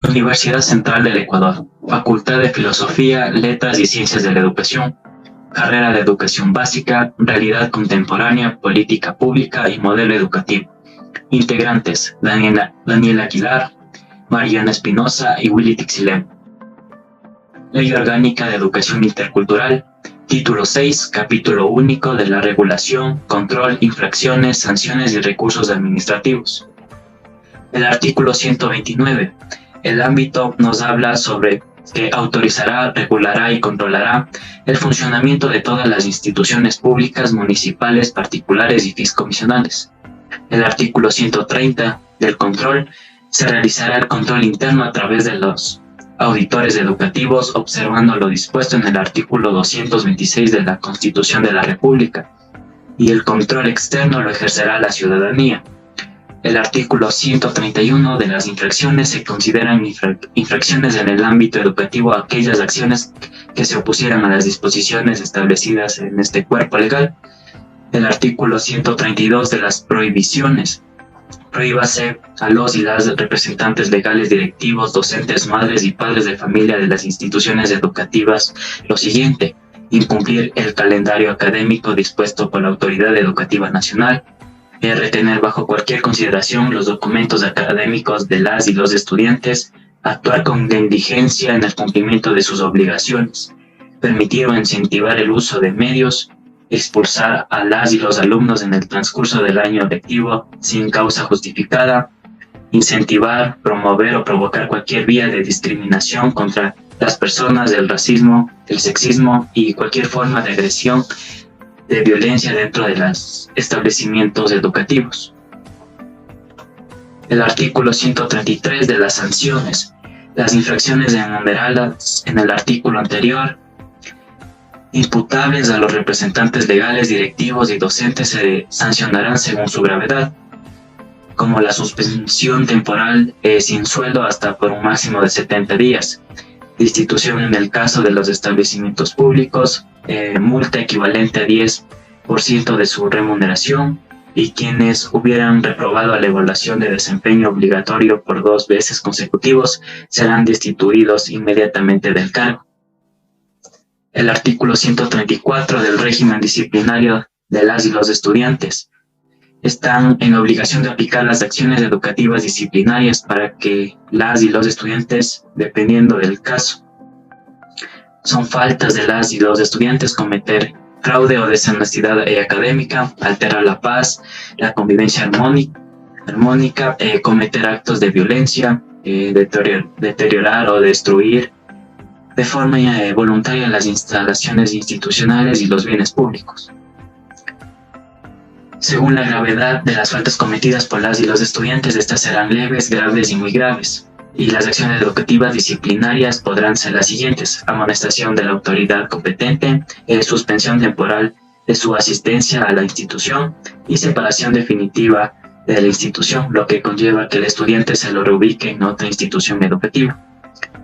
Universidad Central del Ecuador, Facultad de Filosofía, Letras y Ciencias de la Educación, Carrera de Educación Básica, Realidad Contemporánea, Política Pública y Modelo Educativo. Integrantes: Daniela Aguilar, Mariana Espinosa y Willy Tixilem. Ley Orgánica de Educación Intercultural, Título 6, Capítulo único de la regulación, control, infracciones, sanciones y recursos administrativos. El artículo 129. El ámbito nos habla sobre que autorizará, regulará y controlará el funcionamiento de todas las instituciones públicas, municipales, particulares y fiscomisionales. El artículo 130 del control: se realizará el control interno a través de los auditores educativos, observando lo dispuesto en el artículo 226 de la Constitución de la República, y el control externo lo ejercerá la ciudadanía. El artículo 131 de las infracciones: se consideran infracciones en el ámbito educativo aquellas acciones que se opusieran a las disposiciones establecidas en este cuerpo legal. El artículo 132 de las prohibiciones: prohíbase a los y las representantes legales, directivos, docentes, madres y padres de familia de las instituciones educativas lo siguiente: incumplir el calendario académico dispuesto por la Autoridad Educativa Nacional, retener bajo cualquier consideración los documentos académicos de las y los estudiantes, actuar con negligencia en el cumplimiento de sus obligaciones, permitir o incentivar el uso de medios, expulsar a las y los alumnos en el transcurso del año lectivo sin causa justificada, incentivar, promover o provocar cualquier vía de discriminación contra las personas, del racismo, el sexismo y cualquier forma de agresión, de violencia dentro de los establecimientos educativos. El artículo 133 de las sanciones: las infracciones enumeradas en el artículo anterior, imputables a los representantes legales, directivos y docentes, se sancionarán según su gravedad, como la suspensión temporal sin sueldo hasta por un máximo de 70 días, destitución en el caso de los establecimientos públicos, multa equivalente a 10% de su remuneración, y quienes hubieran reprobado a la evaluación de desempeño obligatorio por 2 veces consecutivos serán destituidos inmediatamente del cargo. El artículo 134 del régimen disciplinario de las y los estudiantes: están en obligación de aplicar las acciones educativas disciplinarias para que las y los estudiantes, dependiendo del caso. Son faltas de las y los estudiantes cometer fraude o deshonestidad académica, alterar la paz, la convivencia armónica, cometer actos de violencia, deteriorar o destruir de forma voluntaria las instalaciones institucionales y los bienes públicos. Según la gravedad de las faltas cometidas por las y los estudiantes, estas serán leves, graves y muy graves. Y las acciones educativas disciplinarias podrán ser las siguientes: amonestación de la autoridad competente, suspensión temporal de su asistencia a la institución y separación definitiva de la institución, lo que conlleva que el estudiante se lo reubique en otra institución educativa.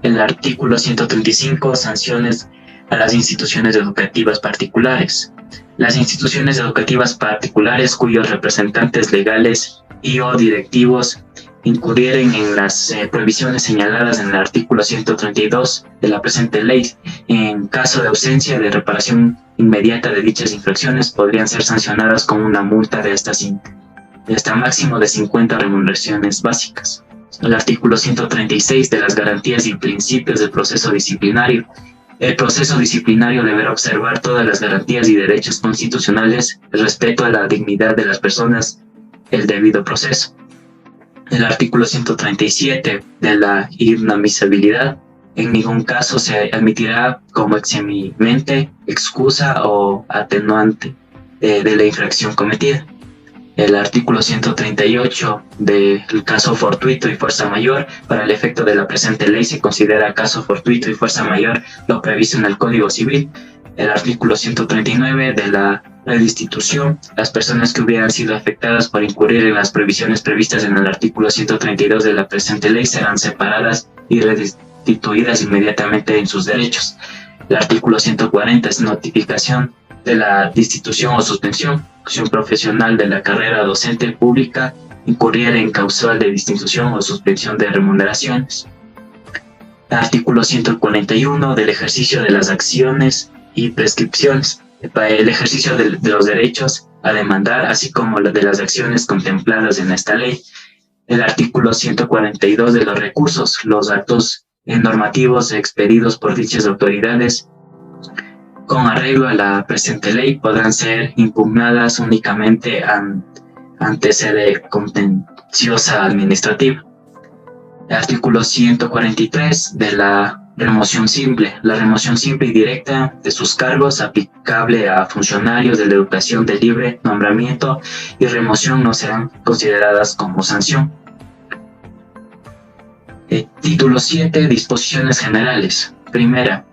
El artículo 135, sanciones a las instituciones educativas particulares. Las instituciones educativas particulares cuyos representantes legales y o directivos incurrieren en las prohibiciones señaladas en el artículo 132 de la presente ley, en caso de ausencia de reparación inmediata de dichas infracciones, podrían ser sancionadas con una multa de hasta máximo de 50 remuneraciones básicas. El artículo 136 de las garantías y principios del proceso disciplinario. El proceso disciplinario deberá observar todas las garantías y derechos constitucionales, el respeto a la dignidad de las personas, el debido proceso. El artículo 137 de la inadmisibilidad: en ningún caso se admitirá como eximente, excusa o atenuante de la infracción cometida. El artículo 138 del caso fortuito y fuerza mayor: para el efecto de la presente ley se considera caso fortuito y fuerza mayor lo previsto en el Código Civil. El artículo 139 de la destitución: las personas que hubieran sido afectadas por incurrir en las prohibiciones previstas en el artículo 132 de la presente ley serán separadas y restituidas inmediatamente en sus derechos. El artículo 140 es notificación de la destitución o suspensión profesional de la carrera docente pública incurriera en causal de destitución o suspensión de remuneraciones. Artículo 141 del ejercicio de las acciones y prescripciones. El ejercicio de los derechos a demandar, así como de las acciones contempladas en esta ley. El artículo 142 de los recursos. Los actos normativos expedidos por dichas autoridades con arreglo a la presente ley podrán ser impugnadas únicamente ante sede contenciosa administrativa. Artículo 143 de la remoción simple. La remoción simple y directa de sus cargos aplicable a funcionarios de la educación de libre nombramiento y remoción no serán consideradas como sanción. Título 7. Disposiciones generales. Primera.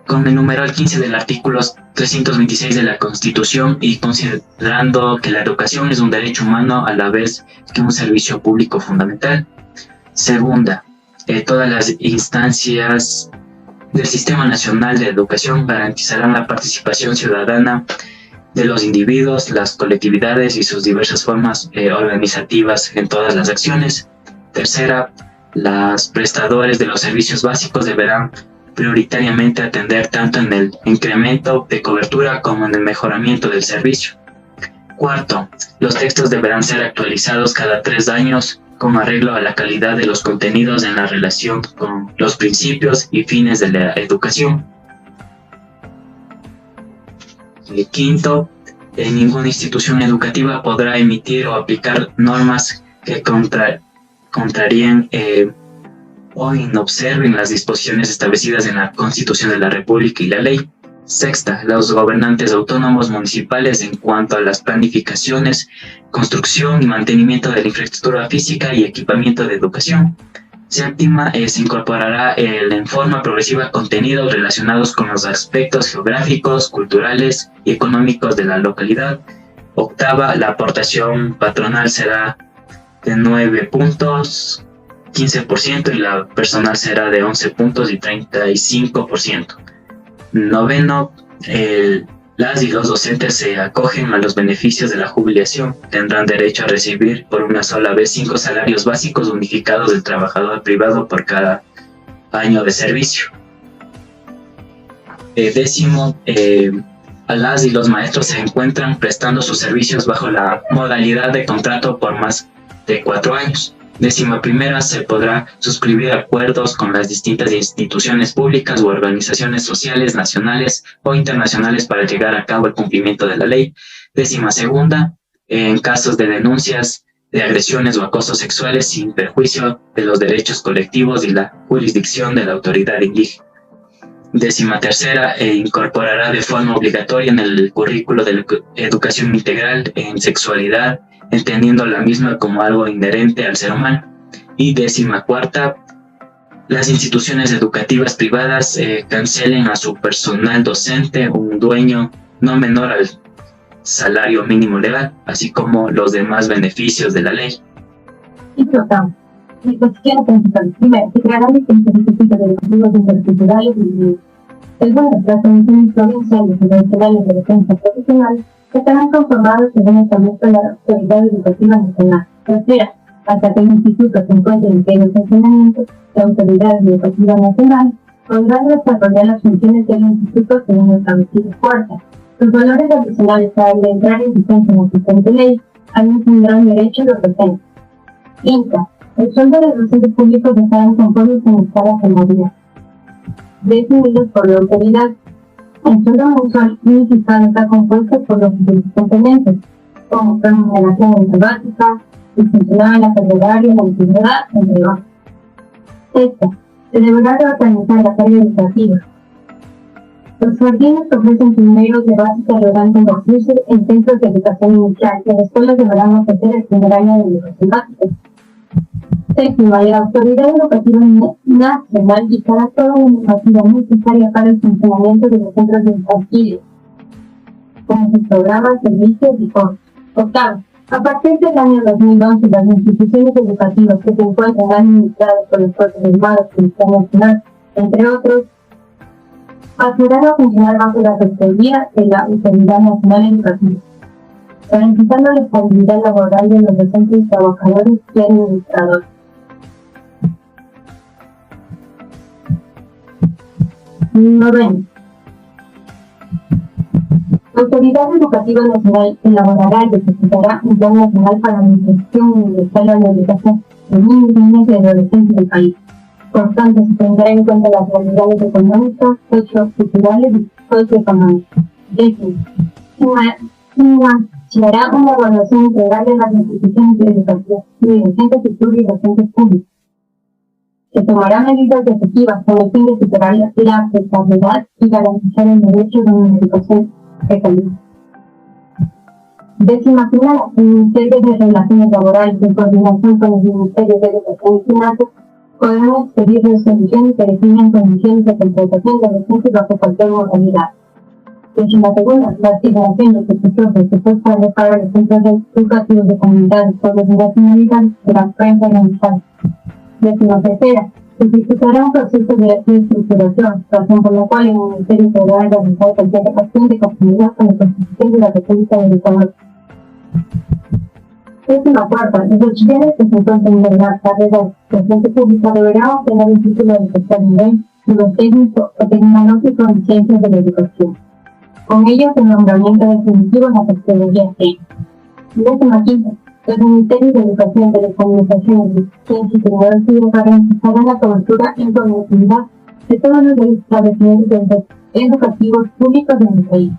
Con el numeral 15 del artículo 326 de la Constitución y considerando que la educación es un derecho humano a la vez que un servicio público fundamental. Segunda, todas las instancias del Sistema Nacional de Educación garantizarán la participación ciudadana de los individuos, las colectividades y sus diversas formas organizativas en todas las acciones. Tercera, los prestadores de los servicios básicos deberán prioritariamente atender tanto en el incremento de cobertura como en el mejoramiento del servicio. Cuarto, los textos deberán ser actualizados cada 3 años con arreglo a la calidad de los contenidos en la relación con los principios y fines de la educación. Quinto, ninguna institución educativa podrá emitir o aplicar normas que contraríen o inobserven las disposiciones establecidas en la Constitución de la República y la ley. Sexta, los gobernantes autónomos municipales en cuanto a las planificaciones, construcción y mantenimiento de la infraestructura física y equipamiento de educación. Séptima, se incorporará en forma progresiva contenidos relacionados con los aspectos geográficos, culturales y económicos de la localidad. Octava, la aportación patronal será de 9 puntos, 15% y la personal será de 11 puntos y 35%. Noveno, las y los docentes se acogen a los beneficios de la jubilación. Tendrán derecho a recibir por una sola vez 5 salarios básicos unificados del trabajador privado por cada año de servicio. Décimo, a las y los maestros se encuentran prestando sus servicios bajo la modalidad de contrato por más de 4 años. 11ª, se podrá suscribir acuerdos con las distintas instituciones públicas u organizaciones sociales nacionales o internacionales para llevar a cabo el cumplimiento de la ley. 12ª, en casos de denuncias de agresiones o acosos sexuales sin perjuicio de los derechos colectivos y la jurisdicción de la autoridad indígena. 13ª, incorporará de forma obligatoria en el currículo de la educación integral en sexualidad, entendiendo la misma como algo inherente al ser humano. Y 14ª, las instituciones educativas privadas cancelen a su personal docente un dueño no menor al salario mínimo legal, así como los demás beneficios de la ley. Y tratamos. Disposiciones principales. Primero, se crearán distintos institutos educativos interculturales y segundo, las comisiones provinciales y nacionales de defensa profesional estarán conformados según establezca la Autoridad Educativa Nacional. Tercera, hasta que el instituto se encuentre en pleno funcionamiento, la Autoridad Educativa Nacional podrá desarrollar las funciones del instituto según lo establecido. Cuarta, los valores adicionales para entrar en vigencia en la presente ley aún tendrán derecho de docentes. Quinta, el sueldo de los docentes públicos estarán conformes con escalas salariales definidos por la autoridad. El sueldo mensual unificado está compuesto por los siguientes componentes, como remuneración básica, distincional, la carga horaria, la antigüedad, entre otros. Sexta, se deberá reorganizar la carga educativa. Los jardines ofrecen primeros de básica deberán convertirse en centros de educación inicial y las escuelas deberán ofrecer el primer año de educación básica. Séptima, la Autoridad Educativa Nacional dictará toda la normativa necesaria para el funcionamiento de los centros educativos, como sus programas, servicios y cursos. Octavo, a partir del año 2011, las instituciones educativas que se encuentran administradas por las Fuerzas Armadas, Policía Nacional, entre otros, pasarán a funcionar bajo la rectoría de la Autoridad Nacional Educativa, garantizando la estabilidad laboral de los docentes, trabajadores y administradores. Noveno. La Autoridad Educativa Nacional elaborará y ejecutará un plan nacional para la inclusión universal de la educación de niños, niñas y adolescentes del país. Por tanto, se tendrá en cuenta las realidades económicas, socioculturales y socioeconómicas. Se hará una evaluación integral de las instituciones de educación y de docentes y docentes públicos. Se tomarán medidas efectivas con el fin de superar la precariedad y garantizar el derecho de una educación de calidad. 10ª, el Ministerio de Relaciones Laborales, en coordinación con los Ministerios de Educación y Finanzas, podrán expedir resoluciones que definen condiciones de contratación de docentes bajo cualquier modalidad. 12ª, la activación de profesores para los centros educativos de comunidades por las nacionalidades será realizada. 13ª, se ejecutará un proceso de reestructuración, razón por la cual el Ministerio podrá realizar cualquier acción de conformidad con la Constitución de la República del Ecuador. 14ª, los bachilleres que se encuentren en la carrera de docente pública deberán obtener un título de tercer nivel nivel técnico o tecnológico en ciencias de la educación. Con ello, el nombramiento definitivo en la categoría C. 15ª, los Ministerios de Educación, Telecomunicaciones, Ciencia y Tecnología garantizarán la cobertura en conectividad de todos los establecimientos educativos públicos del país.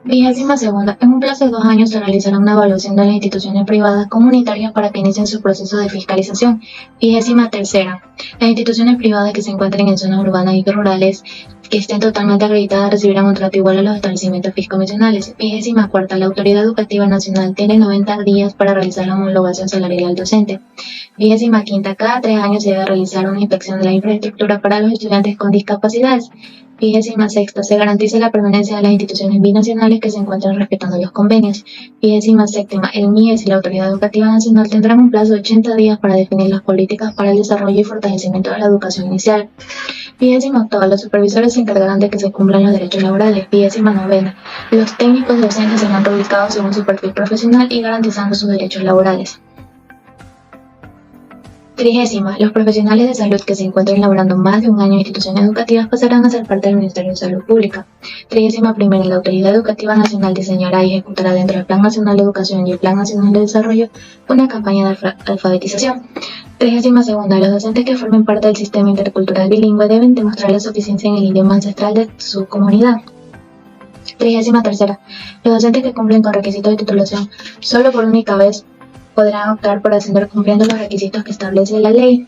22ª. En un plazo de 2 años se realizará una evaluación de las instituciones privadas comunitarias para que inicien su proceso de fiscalización. 23ª. Las instituciones privadas que se encuentren en zonas urbanas y rurales que estén totalmente acreditadas recibirán un trato igual a los establecimientos fiscomisionales. 24ª. La Autoridad Educativa Nacional tiene 90 días para realizar la homologación salarial del docente. 25ª. Cada 3 años se debe realizar una inspección de la infraestructura para los estudiantes con discapacidades. 26ª. Se garantiza la permanencia de las instituciones binacionales que se encuentran respetando los convenios. 27ª. El MIES y la Autoridad Educativa Nacional tendrán un plazo de 80 días para definir las políticas para el desarrollo y fortalecimiento de la educación inicial. 28ª. Los supervisores se encargarán de que se cumplan los derechos laborales. 29ª. Los técnicos docentes serán reubicados según su perfil profesional y garantizando sus derechos laborales. 30ª. Los profesionales de salud que se encuentren laborando más de un año en instituciones educativas pasarán a ser parte del Ministerio de Salud Pública. 31ª. La Autoridad Educativa Nacional diseñará y ejecutará dentro del Plan Nacional de Educación y el Plan Nacional de Desarrollo una campaña de alfabetización. 32ª. Los docentes que formen parte del sistema intercultural bilingüe deben demostrar la suficiencia en el idioma ancestral de su comunidad. 33ª. Los docentes que cumplen con requisitos de titulación solo por única vez podrán optar por ascender cumpliendo los requisitos que establece la ley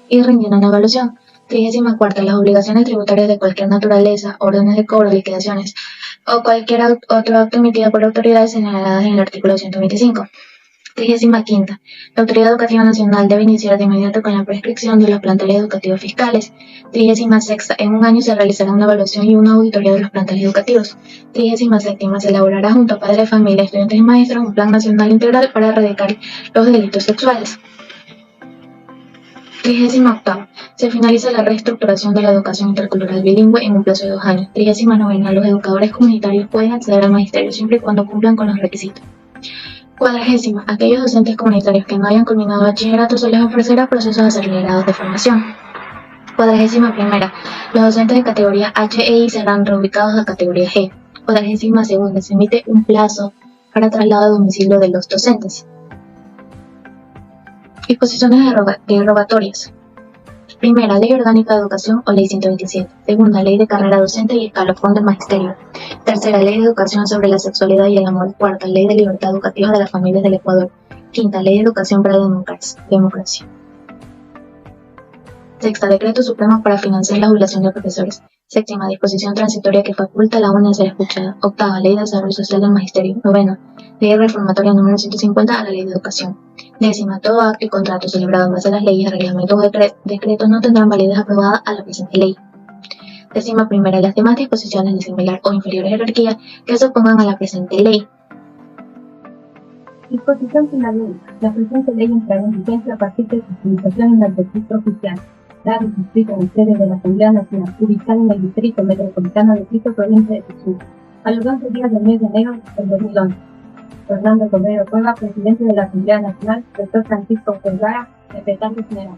y rindiendo una evaluación. 34ª. Las obligaciones tributarias de cualquier naturaleza, órdenes de cobro, liquidaciones o cualquier otro acto emitido por autoridades señaladas en el artículo 125. 35ª. La Autoridad Educativa Nacional debe iniciar de inmediato con la prescripción de los planteles educativos fiscales. 36ª. En un año se realizará una evaluación y una auditoría de los planteles educativos. 37ª. Se elaborará junto a padres de familia, estudiantes y maestros un plan nacional integral para erradicar los delitos sexuales. 38ª. Se finaliza la reestructuración de la educación intercultural bilingüe en un plazo de 2 años. 39ª. Los educadores comunitarios pueden acceder al magisterio siempre y cuando cumplan con los requisitos. 40ª. Aquellos docentes comunitarios que no hayan culminado bachillerato se les ofrecerá procesos acelerados de formación. 41ª. Los docentes de categoría H e I serán reubicados a categoría G. 42ª. Se emite un plazo para traslado a domicilio de los docentes. Disposiciones derogatorias. Primera, Ley Orgánica de Educación o Ley 127. Segunda, Ley de Carrera Docente y Escalafón del Magisterio. Tercera, Ley de Educación sobre la Sexualidad y el Amor. Cuarta, Ley de Libertad Educativa de las Familias del Ecuador. Quinta, Ley de Educación para la Democracia. Sexta, Decreto Supremo para financiar la jubilación de profesores. Séptima, Disposición transitoria que faculta a la UNE a ser escuchada. Octava, Ley de Desarrollo Social del Magisterio. Novena, Ley reformatoria número 150 a la Ley de Educación. Décima, todo acto y contrato celebrado en base a las leyes, reglamentos o decretos no tendrán validez aprobada a la presente ley. 11ª, las demás disposiciones de similar o inferior jerarquía que se opongan a la presente ley. Disposición final. La presente ley entrará en vigencia a partir de su publicación en el registro oficial, dado y suscrito en sede de la Asamblea Nacional, ubicada en el Distrito Metropolitano de Quito, provincia de Quito, a los 11 días del mes de enero del 2011. Fernando Cordero Cueva, presidente de la Asamblea Nacional, Dr. Francisco Vergara, secretario general.